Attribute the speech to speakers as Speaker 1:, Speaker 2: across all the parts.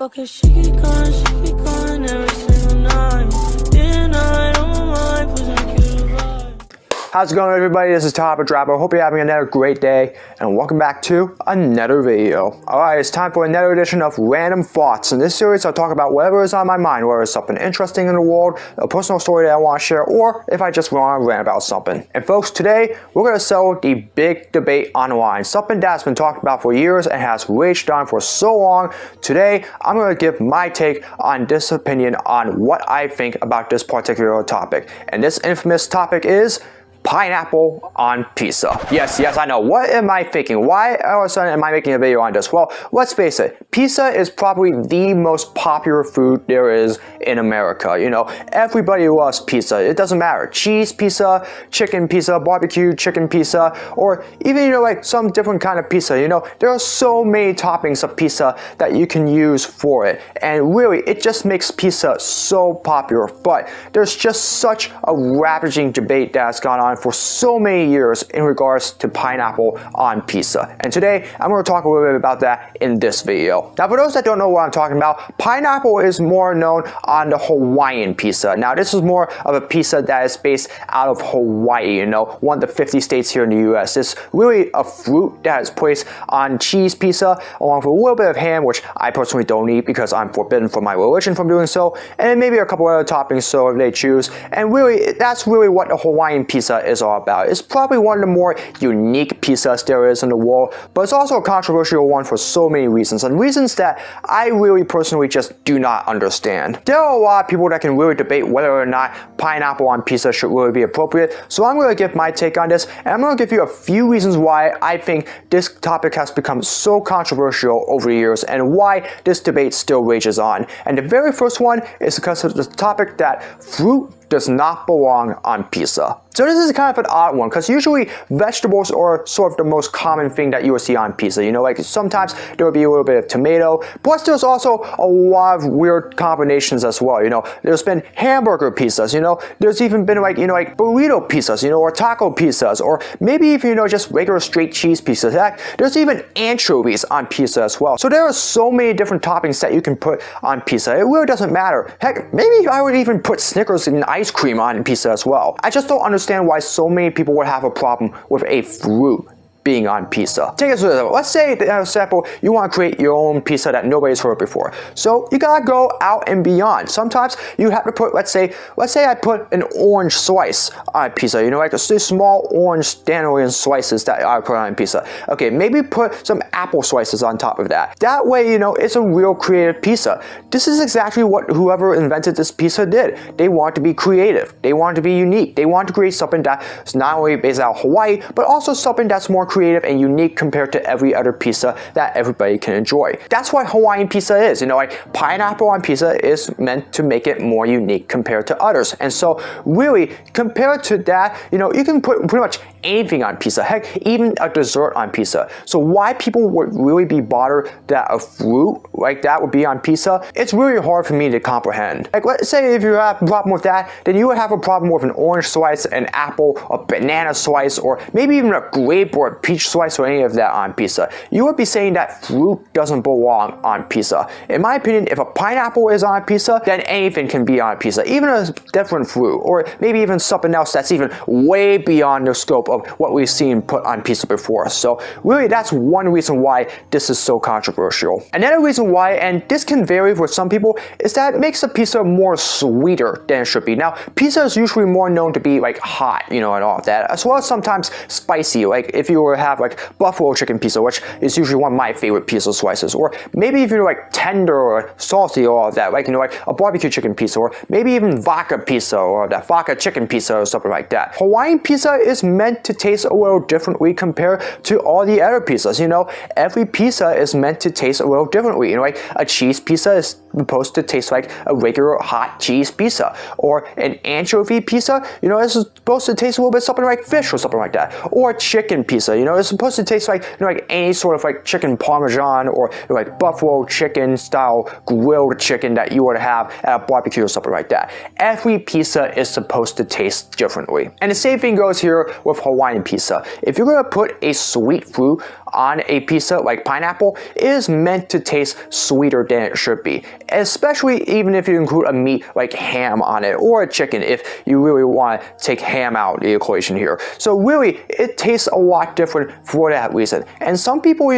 Speaker 1: Okay, she be gone every single night. Day and night on my mind, pushing you to vibe.
Speaker 2: How's it going, everybody? This is Top Dropper. Hope you're having another great day, and welcome back to another video. Alright, it's time for another edition of Random Thoughts. In this series, I'll talk about whatever is on my mind, whether it's something interesting in the world, a personal story that I want to share, or if I just want to rant about something. And folks, today, we're going to settle the big debate online, something that's been talked about for years and has raged on for so long. Today, I'm going to give my take on this opinion on what I think about this particular topic. And this infamous topic is pineapple on pizza. Yes, I know. What am I thinking? Why all of a sudden am I making a video on this? Well, let's face it. Pizza is probably the most popular food there is in America. You know, everybody loves pizza. It doesn't matter. Cheese pizza, chicken pizza, barbecue chicken pizza, or even, you know, like some different kind of pizza. You know, there are so many toppings of pizza that you can use for it. And really, it just makes pizza so popular. But there's just such a ravaging debate that's gone on for so many years in regards to pineapple on pizza. And today, I'm going to talk a little bit about that in this video. Now, for those that don't know what I'm talking about, pineapple is more known on the Hawaiian pizza. Now, this is more of a pizza that is based out of Hawaii, you know, one of the 50 states here in the US. It's really a fruit that is placed on cheese pizza along with a little bit of ham, which I personally don't eat because I'm forbidden from my religion from doing so, and then maybe a couple other toppings so if they choose. And really, that's really what the Hawaiian pizza is all about. It's probably one of the more unique pizzas there is in the world, but it's also a controversial one for so many reasons, and reasons that I really personally just do not understand. There are a lot of people that can really debate whether or not pineapple on pizza should really be appropriate, so I'm going to give my take on this, and I'm going to give you a few reasons why I think this topic has become so controversial over the years and why this debate still rages on. And the very first one is because of the topic that fruit does not belong on pizza. So this is kind of an odd one because usually vegetables are sort of the most common thing that you will see on pizza. You know, like sometimes there will be a little bit of tomato, plus there's also a lot of weird combinations as well. You know, there's been hamburger pizzas, you know, there's even been like, you know, like burrito pizzas, you know, or taco pizzas, or maybe even, you know, just regular straight cheese pizzas. Heck, there's even anchovies on pizza as well. So there are so many different toppings that you can put on pizza. It really doesn't matter. Heck, maybe I would even put Snickers and ice cream on pizza as well. I just don't understand why so many people would have a problem with a fruit being on pizza. Take it to the let's say, for example, you want to create your own pizza that nobody's heard before. So you gotta go out and beyond. Sometimes you have to put, let's say I put an orange slice on pizza. You know, like these small orange dandelion slices that I put on pizza. Okay, maybe put some apple slices on top of that. That way, you know, it's a real creative pizza. This is exactly what whoever invented this pizza did. They want to be creative. They want to be unique. They want to create something that's not only based out of Hawaii, but also something that's more creative and unique compared to every other pizza that everybody can enjoy. That's what Hawaiian pizza is. You know, like pineapple on pizza is meant to make it more unique compared to others. And so really, compared to that, you know, you can put pretty much anything on pizza. Heck, even a dessert on pizza. So why people would really be bothered that a fruit like that would be on pizza, it's really hard for me to comprehend. Like, let's say if you have a problem with that, then you would have a problem with an orange slice, an apple, a banana slice, or maybe even a grape or a peach slice or any of that on pizza. You would be saying that fruit doesn't belong on pizza. In my opinion, if a pineapple is on pizza, then anything can be on pizza, even a different fruit, or maybe even something else that's even way beyond the scope of what we've seen put on pizza before. So really, that's one reason why this is so controversial. Another reason why, and this can vary for some people, is that it makes a pizza more sweeter than it should be. Now, pizza is usually more known to be like hot, you know, and all of that, as well as sometimes spicy. Like if you were to have like buffalo chicken pizza, which is usually one of my favorite pizza slices, or maybe if you're like tender or salty or all of that, like, you know, like a barbecue chicken pizza, or maybe even vodka pizza or that vodka chicken pizza or something like that. Hawaiian pizza is meant to taste a little differently compared to all the other pizzas. You know, every pizza is meant to taste a little differently. You know, like a cheese pizza is supposed to taste like a regular hot cheese pizza, or an anchovy pizza, you know, it's supposed to taste a little bit something like fish or something like that, or a chicken pizza, you know, it's supposed to taste like, you know, like any sort of like chicken parmesan, or you know, like buffalo chicken style grilled chicken that you would have at a barbecue or something like that. Every pizza is supposed to taste differently. And the same thing goes here with Hawaiian pizza. If you're going to put a sweet fruit on a pizza like pineapple is meant to taste sweeter than it should be, especially even if you include a meat like ham on it, or a chicken if you really want to take ham out of the equation here. So really, it tastes a lot different for that reason. And some people,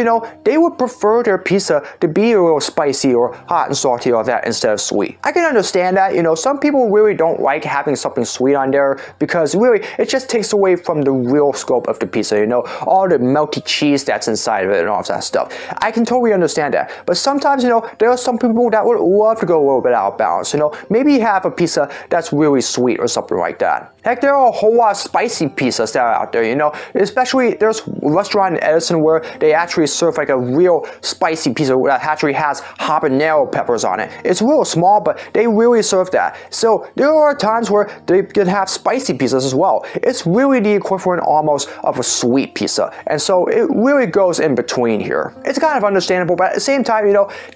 Speaker 2: they would prefer their pizza to be a little spicy or hot and salty or that instead of sweet. I can understand that, some people really don't like having something sweet on there because really it just takes away from the real scope of the pizza, all the melty cheese that's inside of it and all of that stuff. I can totally understand that. But sometimes, there are some people that would love to go a little bit out of balance, maybe have a pizza that's really sweet or something like that. Heck, there are a whole lot of spicy pizzas that are out there, especially there's a restaurant in Edison where they actually serve like a real spicy pizza that actually has habanero peppers on it. It's real small, but they really serve that. So there are times where they can have spicy pizzas as well. It's really the equivalent almost of a sweet pizza. And so it really goes in between here. It's kind of understandable, but at the same time,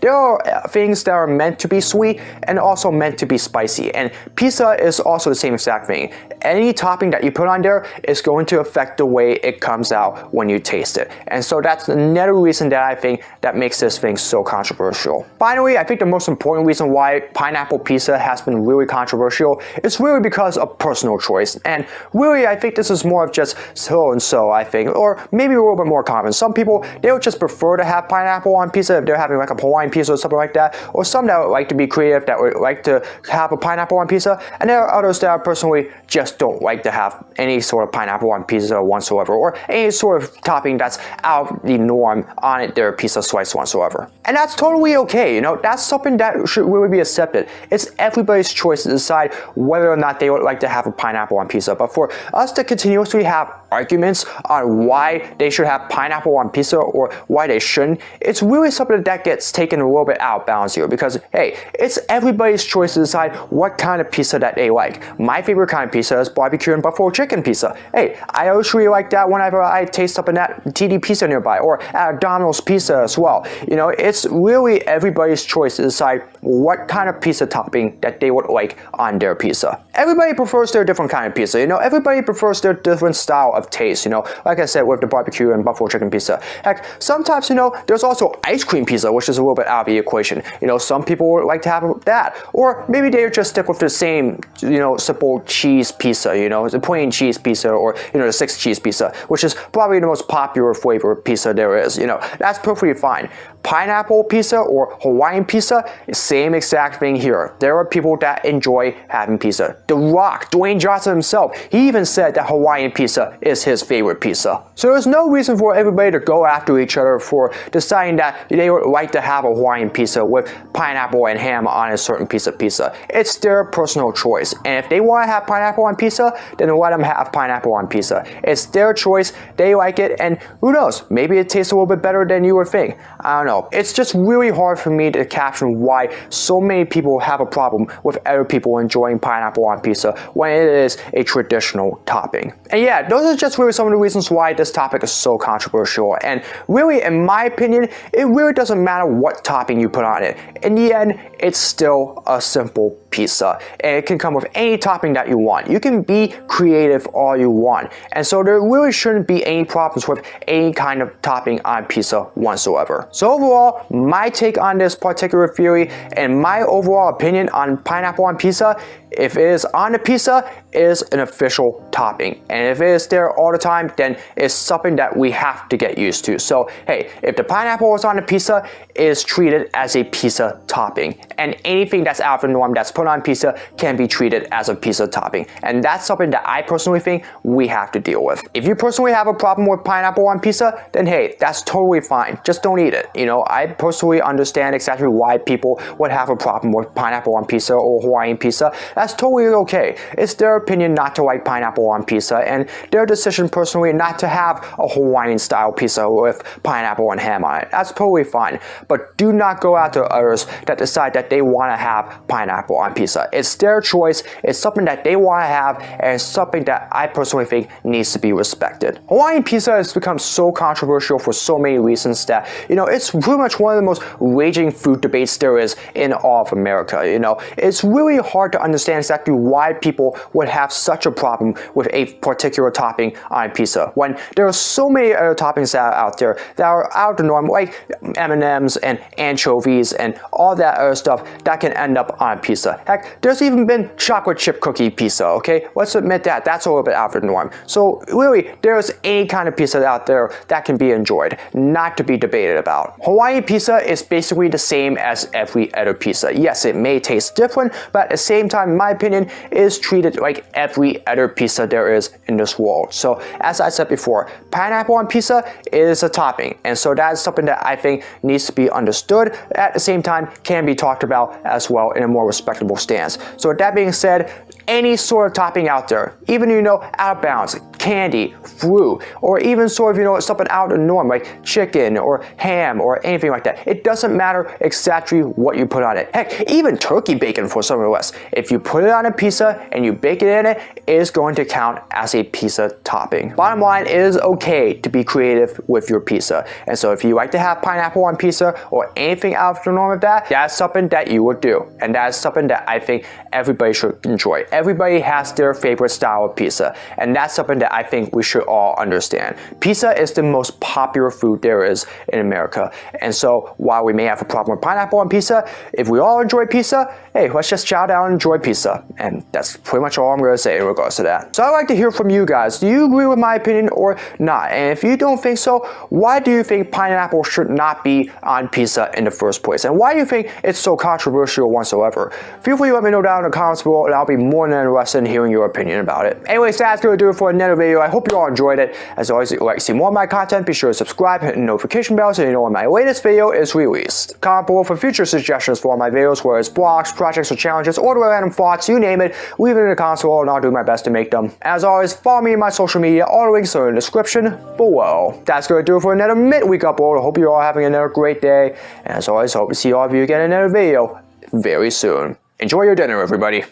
Speaker 2: there are things that are meant to be sweet and also meant to be spicy. And pizza is also the same exact thing. Any topping that you put on there is going to affect the way it comes out when you taste it. And so that's another reason that I think that makes this thing so controversial. Finally, I think the most important reason why pineapple pizza has been really controversial is really because of personal choice. And really, I think this is more of just so and so, I think, or maybe a little bit more common. Some people, they would just prefer to have pineapple on pizza if they're having like a Hawaiian pizza or something like that, or some that would like to be creative that would like to have a pineapple on pizza, and there are others that are personally just don't like to have any sort of pineapple on pizza whatsoever, or any sort of topping that's out of the norm on their pizza slice whatsoever. And that's totally okay, that's something that should really be accepted. It's everybody's choice to decide whether or not they would like to have a pineapple on pizza. But for us to continuously have arguments on why they should have pineapple on pizza or why they shouldn't, it's really something that gets taken a little bit out of balance here, because hey, it's everybody's choice to decide what kind of pizza that they like. My favorite kind of pizza is barbecue and buffalo chicken pizza. Hey, I always really like that whenever I taste up in that TD Pizza nearby, or at Domino's Pizza as well. It's really everybody's choice to decide what kind of pizza topping that they would like on their pizza. Everybody prefers their different kind of pizza, everybody prefers their different style of taste, like I said with the barbecue and buffalo chicken pizza. Heck, sometimes, there's also ice cream pizza, which is a little bit out of the equation. Some people would like to have that, or maybe they just stick with the same, simple cheese pizza, the plain cheese pizza, or, the 6 cheese pizza, which is probably the most popular flavor pizza there is, that's perfectly fine. Pineapple pizza or Hawaiian pizza, same exact thing here. There are people that enjoy having pizza. The Rock, Dwayne Johnson himself, he even said that Hawaiian pizza is his favorite pizza. So there's no reason for everybody to go after each other for deciding that they would like to have a Hawaiian pizza with pineapple and ham on a certain piece of pizza. It's their personal choice. And if they want to have pineapple on pizza, then let them have pineapple on pizza. It's their choice, they like it, and who knows, maybe it tastes a little bit better than you would think. I don't know. It's just really hard for me to caption why so many people have a problem with other people enjoying pineapple on pizza when it is a traditional topping. And yeah, those are just really some of the reasons why this topic is so controversial. And really, in my opinion, it really doesn't matter what topping you put on it. In the end, it's still a simple pizza, and it can come with any topping that you want. You can be creative all you want, and so there really shouldn't be any problems with any kind of topping on pizza whatsoever. So overall, my take on this particular theory and my overall opinion on pineapple on pizza, if it is on the pizza, it is an official topping, and if it is there all the time, then it's something that we have to get used to. So hey, if the pineapple is on the pizza, it is treated as a pizza topping, and anything that's out of the norm that's put on pizza can be treated as a pizza topping, and that's something that I personally think we have to deal with. If you personally have a problem with pineapple on pizza, then hey, that's totally fine. Just don't eat it. I personally understand exactly why people would have a problem with pineapple on pizza or Hawaiian pizza. That's totally okay. It's their opinion not to like pineapple on pizza, and their decision personally not to have a Hawaiian style pizza with pineapple and ham on it. That's totally fine. But do not go after others that decide that they want to have pineapple on pizza. It's their choice, it's something that they want to have, and it's something that I personally think needs to be respected. Hawaiian pizza has become so controversial for so many reasons that, it's pretty much one of the most raging food debates there is in all of America. It's really hard to understand exactly why people would have such a problem with a particular topping on pizza when there are so many other toppings that are out there that are out of the norm, like M&Ms and anchovies and all that other stuff that can end up on pizza. Heck, there's even been chocolate chip cookie pizza, okay? Let's admit that. That's a little bit out of the norm. So really, there's any kind of pizza out there that can be enjoyed, not to be debated about. Hawaiian pizza is basically the same as every other pizza. Yes, it may taste different, but at the same time, in my opinion, it is treated like every other pizza there is in this world. So as I said before, pineapple on pizza is a topping, and so that's something that I think needs to be understood. At the same time, can be talked about as well in a more respectable stance. So with that being said, any sort of topping out there, even out of bounds, candy, fruit, or even sort of something out of the norm like chicken or ham or anything like that. It doesn't matter exactly what you put on it. Heck, even turkey bacon for some of us. If you put it on a pizza and you bake it in it, it is going to count as a pizza topping. Bottom line, it is okay to be creative with your pizza. And so if you like to have pineapple on pizza or anything out of the norm of that, that's something that you would do. And that's something that I think everybody should enjoy. Everybody has their favorite style of pizza, and that's something that I think we should all understand. Pizza is the most popular food there is in America, and so while we may have a problem with pineapple on pizza, if we all enjoy pizza, hey, let's just shout out and enjoy pizza. And that's pretty much all I'm going to say in regards to that. So I'd like to hear from you guys. Do you agree with my opinion or not? And if you don't think so, why do you think pineapple should not be on pizza in the first place? And why do you think it's so controversial whatsoever? Feel free to let me know down in the comments below, and I'll be more than interested in hearing your opinion about it. Anyways, that's going to do it for another video. I hope you all enjoyed it. As always, if you'd like to see more of my content, be sure to subscribe, hit the notification bell so you know when my latest video is released. Comment below for future suggestions for all my videos, whether it's blogs, projects, or challenges, or the random thoughts, you name it, leave it in the comments below and I'll do my best to make them. As always, follow me in my social media, all the links are in the description below. That's going to do it for another midweek upload. I hope you're all having another great day. And as always, hope to see all of you again in another video very soon. Enjoy your dinner, everybody.